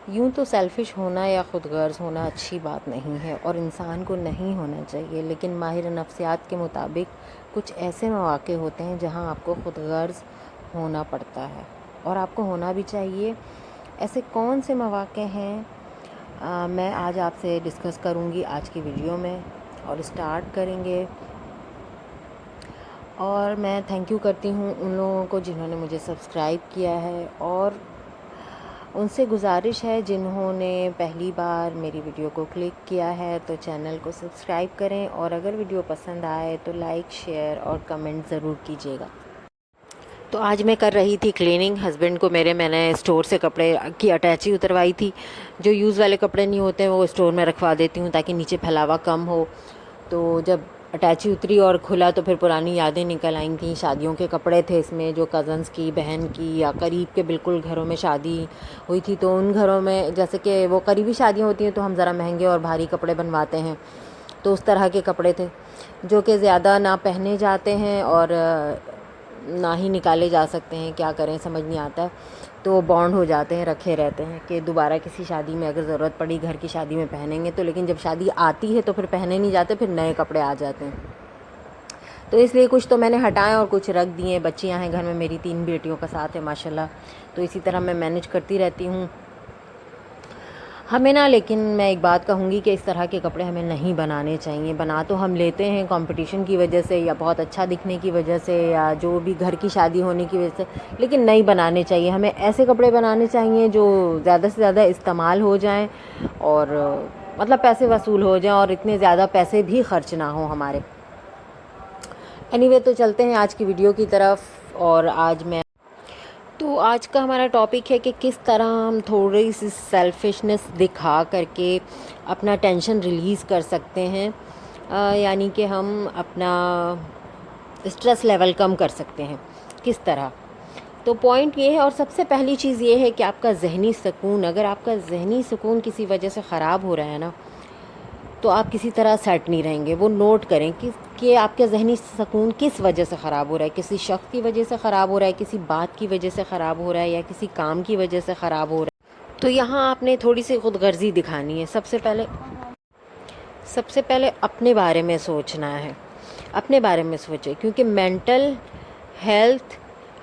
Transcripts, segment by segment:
یوں تو سیلفش ہونا یا خود غرض ہونا اچھی بات نہیں ہے اور انسان کو نہیں ہونا چاہیے، لیکن ماہر نفسیات کے مطابق کچھ ایسے مواقع ہوتے ہیں جہاں آپ کو خود غرض ہونا پڑتا ہے اور آپ کو ہونا بھی چاہیے۔ ایسے کون سے مواقع ہیں میں آج آپ سے ڈسکس کروں گی آج کی ویڈیو میں، اور اسٹارٹ کریں گے۔ اور میں تھینک یو کرتی ہوں ان لوگوں کو جنہوں نے مجھے سبسکرائب کیا ہے، اور ان سے گزارش ہے جنہوں نے پہلی بار میری ویڈیو کو کلک کیا ہے تو چینل کو سبسکرائب کریں، اور اگر ویڈیو پسند آئے تو لائک، شیئر اور کمنٹ ضرور کیجیے گا۔ تو آج میں کر رہی تھی کلیننگ، ہسبینڈ کو میں نے اسٹور سے کپڑے کی اٹیچی اتروائی تھی۔ جو یوز والے کپڑے نہیں ہوتے ہیں وہ اسٹور میں رکھوا دیتی ہوں تاکہ نیچے پھیلاوا کم ہو۔ تو جب اٹیچی اتری اور کھلا تو پھر پرانی یادیں نکل آئیں تھیں، شادیوں کے کپڑے تھے اس میں، جو کزنس کی، بہن کی یا قریب کے بالکل گھروں میں شادی ہوئی تھی، تو ان گھروں میں جیسے کہ وہ قریبی شادیاں ہوتی ہیں تو ہم ذرا مہنگے اور بھاری کپڑے بنواتے ہیں، تو اس طرح کے کپڑے تھے جو کہ زیادہ نہ پہنے جاتے ہیں اور نہ ہی نکالے جا سکتے ہیں، کیا کریں سمجھ نہیں آتا ہے، تو بانڈ ہو جاتے ہیں، رکھے رہتے ہیں کہ دوبارہ کسی شادی میں اگر ضرورت پڑی، گھر کی شادی میں پہنیں گے تو، لیکن جب شادی آتی ہے تو پھر پہنے نہیں جاتے، پھر نئے کپڑے آ جاتے ہیں۔ تو اس لیے کچھ تو میں نے ہٹائے اور کچھ رکھ دیے۔ بچیاں ہیں گھر میں، میری 3 بیٹیوں کا ساتھ ہے ماشاءاللہ، تو اسی طرح میں مینج کرتی رہتی ہوں۔ ہمیں لیکن میں ایک بات کہوں گی کہ اس طرح کے کپڑے ہمیں نہیں بنانے چاہیے۔ بنا تو ہم لیتے ہیں کمپٹیشن کی وجہ سے یا بہت اچھا دکھنے کی وجہ سے یا جو بھی گھر کی شادی ہونے کی وجہ سے، لیکن نہیں بنانے چاہیے۔ ہمیں ایسے کپڑے بنانے چاہیے جو زیادہ سے زیادہ استعمال ہو جائیں اور مطلب پیسے وصول ہو جائیں اور اتنے زیادہ پیسے بھی خرچ نہ ہوں ہمارے۔ تو چلتے ہیں آج کی ویڈیو کی طرف، اور آج کا ہمارا ٹاپک ہے کہ کس طرح ہم تھوڑی سی سیلفشنس دکھا کر کے اپنا ٹینشن ریلیز کر سکتے ہیں، یعنی کہ ہم اپنا اسٹریس لیول کم کر سکتے ہیں کس طرح۔ تو پوائنٹ یہ ہے، اور سب سے پہلی چیز یہ ہے کہ آپ کا ذہنی سکون، اگر آپ کا ذہنی سکون کسی وجہ سے خراب ہو رہا ہے نا، تو آپ کسی طرح سیٹ نہیں رہیں گے۔ وہ نوٹ کریں کہ آپ کا ذہنی سکون کس وجہ سے خراب ہو رہا ہے، کسی شخص کی وجہ سے خراب ہو رہا ہے، کسی بات کی وجہ سے خراب ہو رہا ہے، یا کسی کام کی وجہ سے خراب ہو رہا ہے۔ تو یہاں آپ نے تھوڑی سی خود غرضی دکھانی ہے۔ سب سے پہلے اپنے بارے میں سوچنا ہے، اپنے بارے میں سوچیں، کیونکہ مینٹل ہیلتھ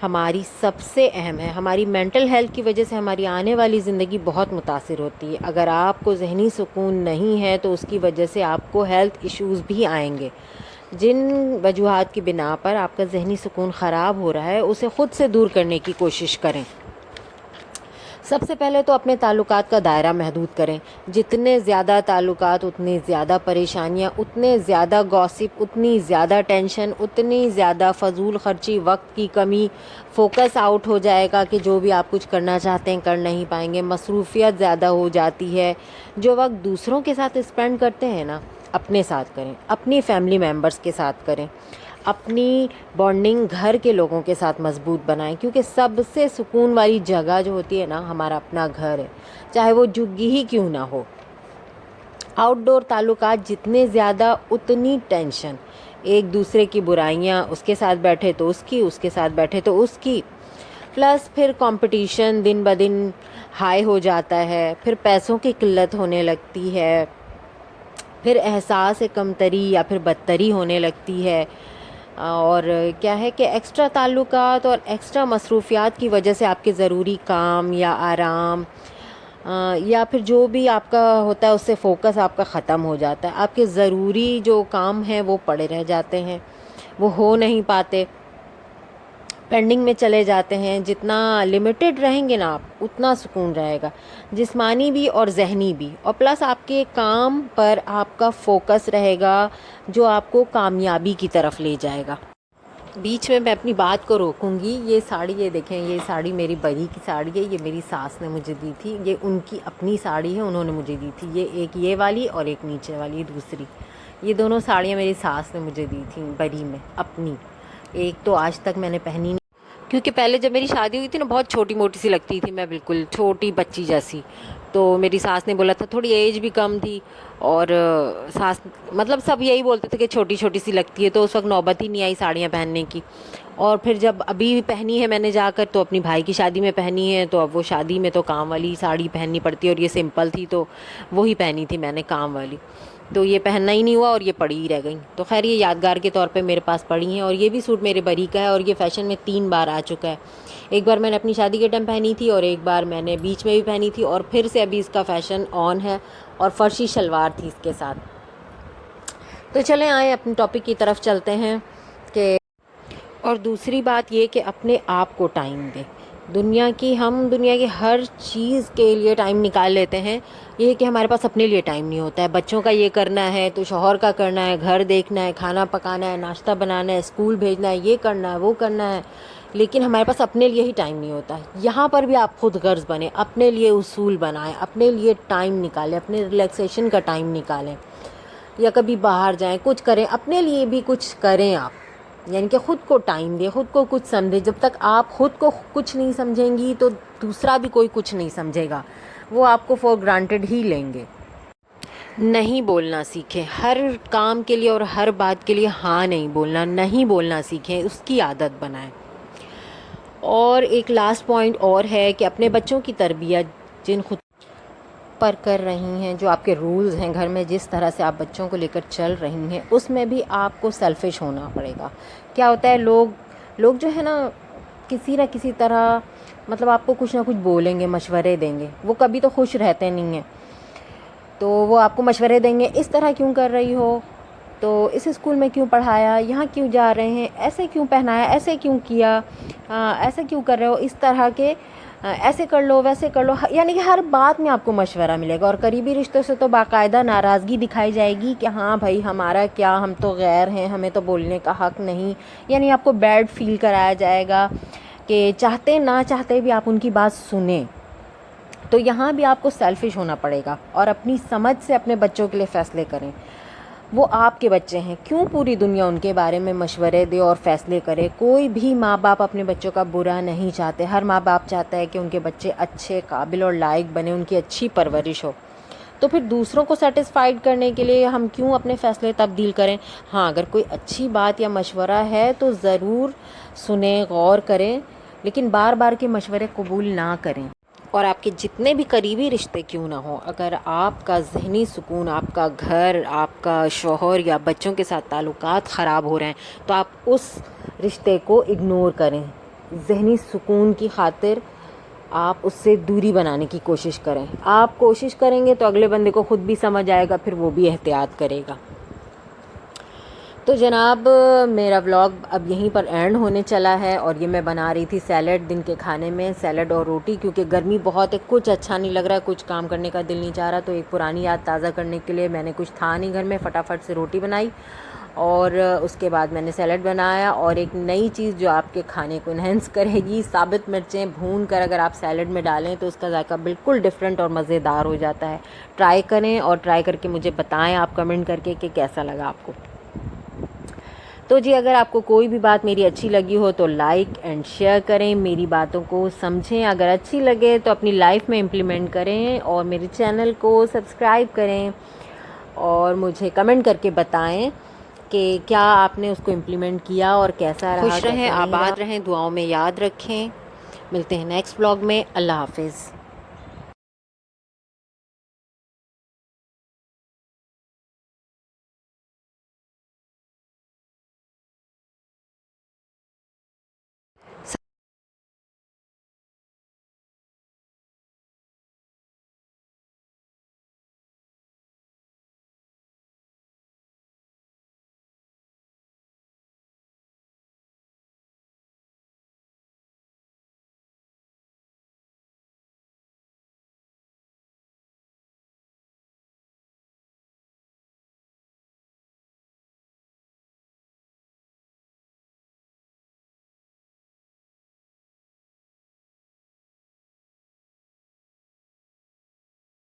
ہماری سب سے اہم ہے۔ ہماری مینٹل ہیلتھ کی وجہ سے ہماری آنے والی زندگی بہت متاثر ہوتی ہے۔ اگر آپ کو ذہنی سکون نہیں ہے تو اس کی وجہ سے آپ کو ہیلتھ ایشوز بھی آئیں گے۔ جن وجوہات کی بنا پر آپ کا ذہنی سکون خراب ہو رہا ہے اسے خود سے دور کرنے کی کوشش کریں۔ سب سے پہلے تو اپنے تعلقات کا دائرہ محدود کریں۔ جتنے زیادہ تعلقات اتنی زیادہ پریشانیاں، اتنے زیادہ گاسپ، اتنی زیادہ ٹینشن، اتنی زیادہ فضول خرچی، وقت کی کمی، فوکس آؤٹ ہو جائے گا کہ جو بھی آپ کچھ کرنا چاہتے ہیں کر نہیں پائیں گے، مصروفیت زیادہ ہو جاتی ہے۔ جو وقت دوسروں کے ساتھ اسپینڈ کرتے ہیں نا، اپنے ساتھ کریں، اپنی فیملی ممبرس کے ساتھ کریں، اپنی بانڈنگ گھر کے لوگوں کے ساتھ مضبوط بنائیں، کیونکہ سب سے سکون والی جگہ جو ہوتی ہے نا، ہمارا اپنا گھر ہے، چاہے وہ جھگی ہی کیوں نہ ہو۔ آؤٹ ڈور تعلقات جتنے زیادہ اتنی ٹینشن، ایک دوسرے کی برائیاں، اس کے ساتھ بیٹھے تو اس کی، اس کے ساتھ بیٹھے تو اس کی، پلس پھر کمپٹیشن دن بدن ہائی ہو جاتا ہے، پھر پیسوں کی قلت ہونے لگتی ہے، پھر احساس کمتری یا پھر بدتری ہونے لگتی ہے، اور کیا ہے کہ ایکسٹرا تعلقات اور ایکسٹرا مصروفیات کی وجہ سے آپ کے ضروری کام یا آرام یا پھر جو بھی آپ کا ہوتا ہے اس سے فوکس آپ کا ختم ہو جاتا ہے۔ آپ کے ضروری جو کام ہیں وہ پڑے رہ جاتے ہیں، وہ ہو نہیں پاتے، پینڈنگ میں چلے جاتے ہیں۔ جتنا لمیٹڈ رہیں گے نا آپ، اتنا سکون رہے گا، جسمانی بھی اور ذہنی بھی، اور پلس آپ کے کام پر آپ کا فوکس رہے گا جو آپ کو کامیابی کی طرف لے جائے گا۔ بیچ میں اپنی بات کو روکوں گی۔ یہ ساڑی، یہ دیکھیں، یہ ساڑی میری بڑی کی ساڑی ہے، یہ میری ساس نے مجھے دی تھی، یہ ان کی اپنی ساڑی ہے، انہوں نے مجھے دی تھی۔ یہ والی اور ایک نیچے والی دوسری، یہ دونوں ساڑیاں میری ساس نے مجھے دی تھیں بری میں اپنی۔ ایک تو آج تک میں نے پہنی نہیں، کیونکہ پہلے جب میری شادی ہوئی تھی نا، بہت چھوٹی موٹی سی لگتی تھی میں، بالکل چھوٹی بچی جیسی، تو میری ساس نے بولا تھا، تھوڑی ایج بھی کم تھی، اور ساس مطلب سب یہی بولتے تھے کہ چھوٹی چھوٹی سی لگتی ہے، تو اس وقت نوبت ہی نہیں آئی ساڑیاں پہننے کی. اور پھر جب ابھی پہنی ہے میں نے جا کر، تو اپنی بھائی کی شادی میں پہنی ہے، تو اب وہ شادی میں تو کام والی ساڑی پہننی پڑتی ہے، اور یہ سمپل تھی تو وہی پہنی تھی میں نے کام والی، تو یہ پہننا ہی نہیں ہوا اور یہ پڑی ہی رہ گئی. تو خیر یہ یادگار کے طور پہ میرے پاس پڑی ہیں. اور یہ بھی سوٹ میرے بری کا ہے، اور یہ فیشن میں 3 بار آ چکا ہے. ایک بار میں نے اپنی شادی کے ٹائم پہنی تھی، اور ایک بار میں نے بیچ میں بھی پہنی تھی، اور پھر سے ابھی اس کا فیشن آن ہے، اور فرشی شلوار تھی اس کے ساتھ. تو چلیں آئیں اپنے ٹاپک کی طرف چلتے ہیں. کہ اور دوسری بات یہ کہ اپنے آپ کو ٹائم دیں. ہم دنیا کی ہر چیز کے لیے ٹائم نکال لیتے ہیں، یہ کہ ہمارے پاس اپنے لیے ٹائم نہیں ہوتا ہے. بچوں کا یہ کرنا ہے تو شوہر کا کرنا ہے، گھر دیکھنا ہے، کھانا پکانا ہے، ناشتہ بنانا ہے، اسکول بھیجنا ہے، یہ کرنا ہے، وہ کرنا ہے، لیکن ہمارے پاس اپنے لیے ہی ٹائم نہیں ہوتا ہے. یہاں پر بھی آپ خود غرض بنیں، اپنے لیے اصول بنائیں، اپنے لیے ٹائم نکالیں، اپنے ریلیکسیشن کا ٹائم نکالیں، یا کبھی باہر جائیں، کچھ کریں، اپنے لیے بھی کچھ کریں آپ. یعنی کہ خود کو ٹائم دیں، خود کو کچھ سمجھیں. جب تک آپ خود کو کچھ نہیں سمجھیں گی تو دوسرا بھی کوئی کچھ نہیں سمجھے گا، وہ آپ کو فور گرانٹیڈ ہی لیں گے. نہیں بولنا سیکھیں، ہر کام کے لیے اور ہر بات کے لیے ہاں نہیں بولنا، نہیں بولنا سیکھیں، اس کی عادت بنائیں. اور ایک لاسٹ پوائنٹ اور ہے کہ اپنے بچوں کی تربیت جن خود پر کر رہی ہیں، جو آپ کے رولز ہیں گھر میں، جس طرح سے آپ بچوں کو لے کر چل رہی ہیں، اس میں بھی آپ کو سیلفش ہونا پڑے گا. کیا ہوتا ہے، لوگ جو ہے نا کسی نہ کسی طرح مطلب آپ کو کچھ نہ کچھ بولیں گے، مشورے دیں گے. وہ کبھی تو خوش رہتے نہیں ہیں، تو وہ آپ کو مشورے دیں گے، اس طرح کیوں کر رہی ہو، تو اس اسکول میں کیوں پڑھایا، یہاں کیوں جا رہے ہیں، ایسے کیوں پہنایا، ایسے کیوں کیا، ایسے کیوں کر رہے ہو، اس طرح کے، ایسے کر لو، ویسے کر لو. یعنی کہ ہر بات میں آپ کو مشورہ ملے گا. اور قریبی رشتوں سے تو باقاعدہ ناراضگی دکھائی جائے گی کہ ہاں بھائی ہمارا کیا، ہم تو غیر ہیں، ہمیں تو بولنے کا حق نہیں. یعنی آپ کو بیڈ فیل کرایا جائے گا کہ چاہتے نہ چاہتے بھی آپ ان کی بات سنیں. تو یہاں بھی آپ کو سیلفش ہونا پڑے گا، اور اپنی سمجھ سے اپنے بچوں کے لیے فیصلے کریں. وہ آپ کے بچے ہیں، کیوں پوری دنیا ان کے بارے میں مشورے دے اور فیصلے کرے. کوئی بھی ماں باپ اپنے بچوں کا برا نہیں چاہتے. ہر ماں باپ چاہتا ہے کہ ان کے بچے اچھے، قابل اور لائق بنے، ان کی اچھی پرورش ہو. تو پھر دوسروں کو سیٹسفائیڈ کرنے کے لیے ہم کیوں اپنے فیصلے تبدیل کریں. ہاں اگر کوئی اچھی بات یا مشورہ ہے تو ضرور سنیں، غور کریں، لیکن بار بار کے مشورے قبول نہ کریں. اور آپ کے جتنے بھی قریبی رشتے کیوں نہ ہوں، اگر آپ کا ذہنی سکون، آپ کا گھر، آپ کا شوہر یا بچوں کے ساتھ تعلقات خراب ہو رہے ہیں، تو آپ اس رشتے کو اگنور کریں. ذہنی سکون کی خاطر آپ اس سے دوری بنانے کی کوشش کریں. آپ کوشش کریں گے تو اگلے بندے کو خود بھی سمجھ آئے گا، پھر وہ بھی احتیاط کرے گا. تو جناب میرا ولاگ اب یہیں پر اینڈ ہونے چلا ہے، اور یہ میں بنا رہی تھی سیلڈ. دن کے کھانے میں سیلڈ اور روٹی، کیونکہ گرمی بہت ہے، کچھ اچھا نہیں لگ رہا ہے، کچھ کام کرنے کا دل نہیں چاہ رہا. تو ایک پرانی یاد تازہ کرنے کے لیے میں نے کچھ تھا نہیں گھر میں، فٹافٹ سے روٹی بنائی، اور اس کے بعد میں نے سیلڈ بنایا. اور ایک نئی چیز جو آپ کے کھانے کو انہینس کرے گی، ثابت مرچیں بھون کر اگر آپ سیلڈ میں ڈالیں تو اس کا ذائقہ بالکل ڈفرینٹ اور مزیدار ہو جاتا ہے. ٹرائی کریں، اور ٹرائی کر کے مجھے بتائیں آپ کمنٹ کر کے کہ کیسا لگا آپ کو. تو جی اگر آپ کو کوئی بھی بات میری اچھی لگی ہو تو لائک اینڈ شیئر کریں، میری باتوں کو سمجھیں، اگر اچھی لگے تو اپنی لائف میں امپلیمنٹ کریں، اور میرے چینل کو سبسکرائب کریں، اور مجھے کمنٹ کر کے بتائیں کہ کیا آپ نے اس کو امپلیمنٹ کیا اور کیسا رہا. خوش رہیں، آباد رہیں، دعاؤں میں یاد رکھیں. ملتے ہیں نیکسٹ بلاگ میں. اللہ حافظ.